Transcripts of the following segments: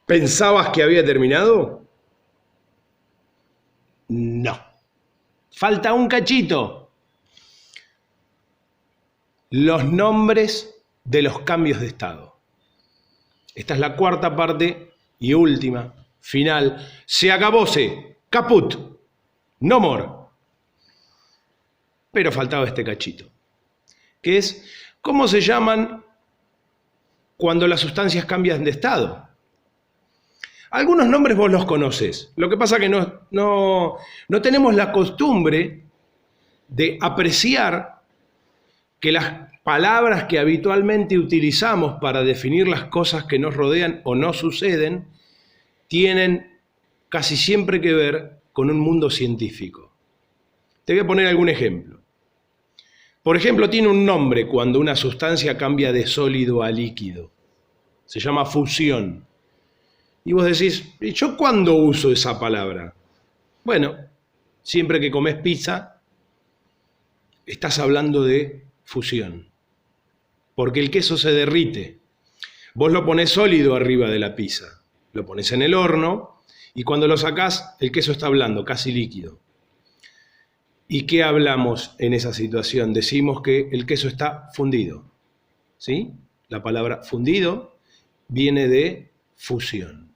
¿Pensabas que había terminado? No. Falta un cachito. Los nombres de los cambios de estado. Esta es la cuarta parte y última, final. Se acabóse, caput, no more. Pero faltaba este cachito, que es cómo se llaman cuando las sustancias cambian de estado. Algunos nombres vos los conocés. Lo que pasa es que no tenemos la costumbre de apreciar que las palabras que habitualmente utilizamos para definir las cosas que nos rodean o no suceden tienen casi siempre que ver con un mundo científico. Te voy a poner algún ejemplo. Por ejemplo, tiene un nombre cuando una sustancia cambia de sólido a líquido. Se llama fusión. Y vos decís, ¿y yo cuándo uso esa palabra? Bueno, siempre que comés pizza, estás hablando de fusión. Porque el queso se derrite. Vos lo ponés sólido arriba de la pizza. Lo ponés en el horno y cuando lo sacás, el queso está blando, casi líquido. ¿Y qué hablamos en esa situación? Decimos que el queso está fundido. ¿Sí? La palabra fundido viene de fusión.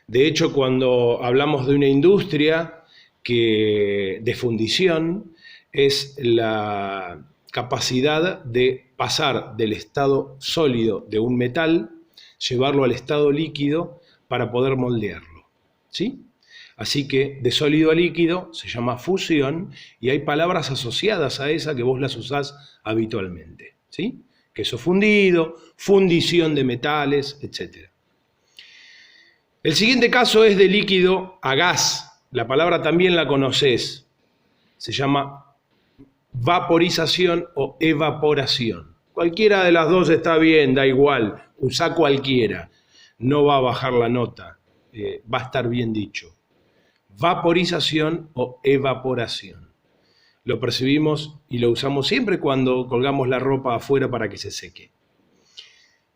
De hecho, cuando hablamos de una industria de fundición, es la capacidad de pasar del estado sólido de un metal, llevarlo al estado líquido para poder moldearlo. ¿Sí? Así que de sólido a líquido se llama fusión y hay palabras asociadas a esa que vos las usás habitualmente. ¿Sí? Queso fundido, fundición de metales, etc. El siguiente caso es de líquido a gas. La palabra también la conocés. Se llama vaporización o evaporación. Cualquiera de las dos está bien, da igual. Usá cualquiera. No va a bajar la nota. Va a estar bien dicho. Vaporización o evaporación. Lo percibimos y lo usamos siempre cuando colgamos la ropa afuera para que se seque.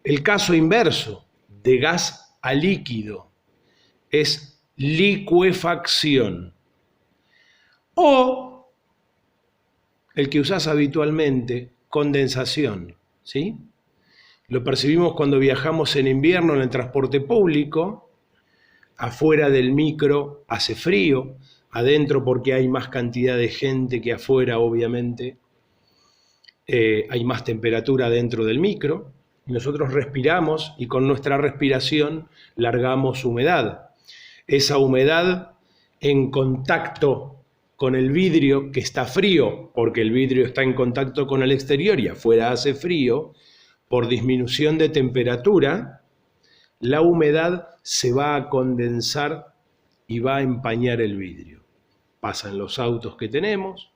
El caso inverso, de gas a líquido, es licuefacción. O el que usás habitualmente, condensación. ¿Sí? Lo percibimos cuando viajamos en invierno en el transporte público. Afuera del micro hace frío, adentro porque hay más cantidad de gente que afuera, obviamente. Hay más temperatura dentro del micro. Y nosotros respiramos y con nuestra respiración largamos humedad. Esa humedad en contacto con el vidrio, que está frío, porque el vidrio está en contacto con el exterior y afuera hace frío, por disminución de temperatura, la humedad se va a condensar y va a empañar el vidrio. Pasa en los autos que tenemos,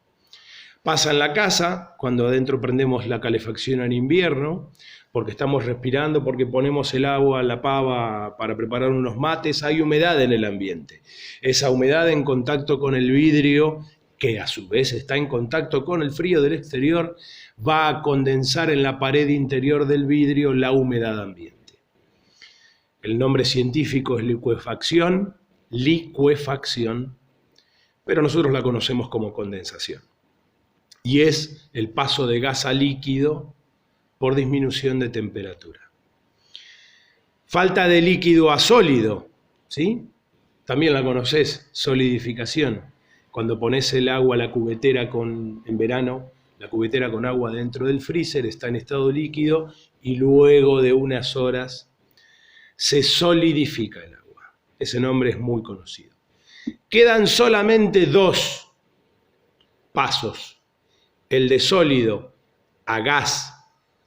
pasa en la casa, cuando adentro prendemos la calefacción en invierno, porque estamos respirando, porque ponemos el agua a la pava para preparar unos mates, hay humedad en el ambiente. Esa humedad en contacto con el vidrio, que a su vez está en contacto con el frío del exterior, va a condensar en la pared interior del vidrio la humedad ambiente. El nombre científico es licuefacción, pero nosotros la conocemos como condensación. Y es el paso de gas a líquido por disminución de temperatura. Falta de líquido a sólido, ¿sí? También la conocés, solidificación. Cuando pones el agua a la cubetera en verano, la cubetera con agua dentro del freezer está en estado líquido y luego de unas horas se solidifica el agua. Ese nombre es muy conocido. Quedan solamente dos pasos. El de sólido a gas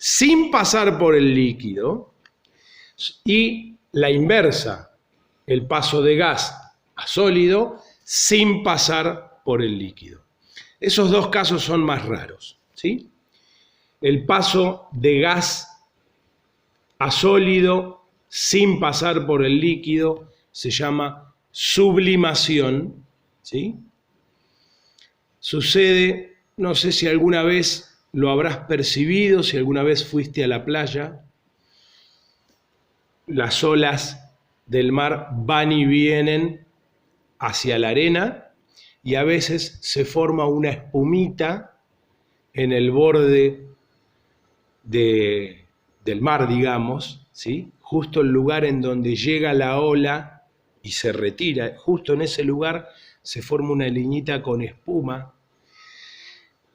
sin pasar por el líquido y la inversa, el paso de gas a sólido sin pasar por el líquido. Esos dos casos son más raros, ¿sí? El paso de gas a sólido sin pasar por el líquido se llama sublimación, ¿sí? Sucede, no sé si alguna vez lo habrás percibido, si alguna vez fuiste a la playa, las olas del mar van y vienen hacia la arena y a veces se forma una espumita en el borde del mar, digamos, ¿sí? Justo el lugar en donde llega la ola y se retira, justo en ese lugar se forma una liñita con espuma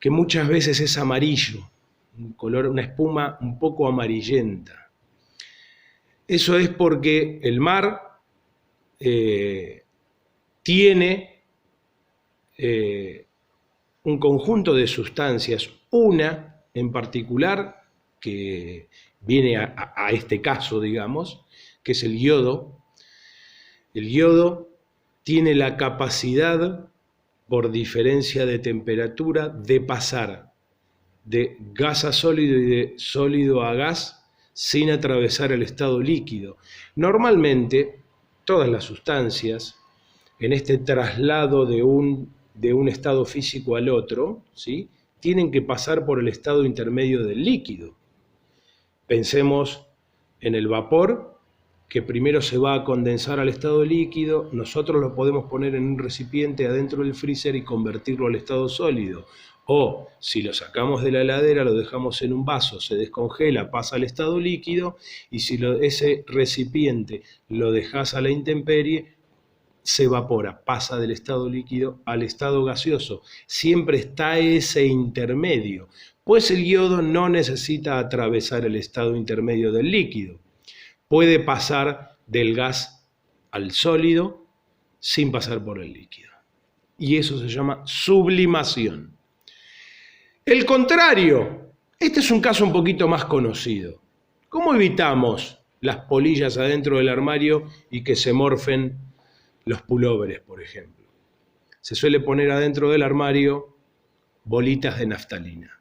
que muchas veces es amarillo, un color, una espuma un poco amarillenta. Eso es porque el mar tiene un conjunto de sustancias, una en particular que viene a este caso, digamos, que es el yodo. El yodo tiene la capacidad, por diferencia de temperatura, de pasar de gas a sólido y de sólido a gas sin atravesar el estado líquido. Normalmente, todas las sustancias, en este traslado de un estado físico al otro, ¿sí?, tienen que pasar por el estado intermedio del líquido. Pensemos en el vapor, que primero se va a condensar al estado líquido, nosotros lo podemos poner en un recipiente adentro del freezer y convertirlo al estado sólido. O si lo sacamos de la heladera, lo dejamos en un vaso, se descongela, pasa al estado líquido, y si ese recipiente lo dejas a la intemperie, se evapora, pasa del estado líquido al estado gaseoso. Siempre está ese intermedio, pues el yodo no necesita atravesar el estado intermedio del líquido. Puede pasar del gas al sólido sin pasar por el líquido. Y eso se llama sublimación. El contrario, este es un caso un poquito más conocido. ¿Cómo evitamos las polillas adentro del armario y que se morfen los pulóveres, por ejemplo? Se suele poner adentro del armario bolitas de naftalina.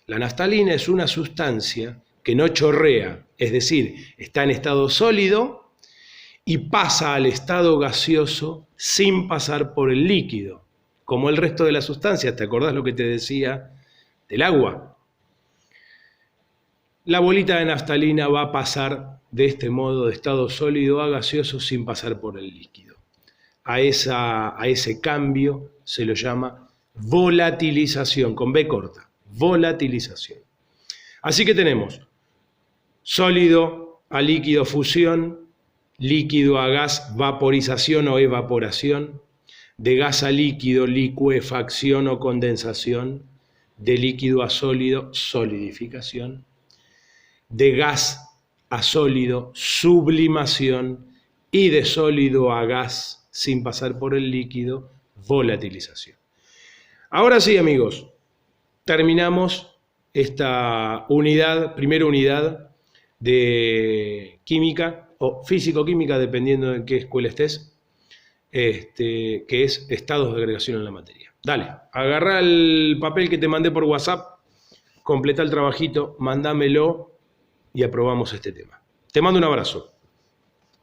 La naftalina es una sustancia que no chorrea, es decir, está en estado sólido y pasa al estado gaseoso sin pasar por el líquido, como el resto de las sustancias. ¿Te acordás lo que te decía del agua? La bolita de naftalina va a pasar de este modo de estado sólido a gaseoso sin pasar por el líquido. A ese cambio se lo llama volatilización, con B corta, volatilización. Así que tenemos sólido a líquido, fusión; líquido a gas, vaporización o evaporación; de gas a líquido, licuefacción o condensación; de líquido a sólido, solidificación; de gas a sólido, sublimación; y de sólido a gas sin pasar por el líquido, volatilización. Ahora sí, amigos, terminamos esta primera unidad de química o físico-química, dependiendo de qué escuela estés, que es estados de agregación en la materia. Dale, agarrá el papel que te mandé por WhatsApp, completá el trabajito, mandámelo y aprobamos este tema. Te mando un abrazo.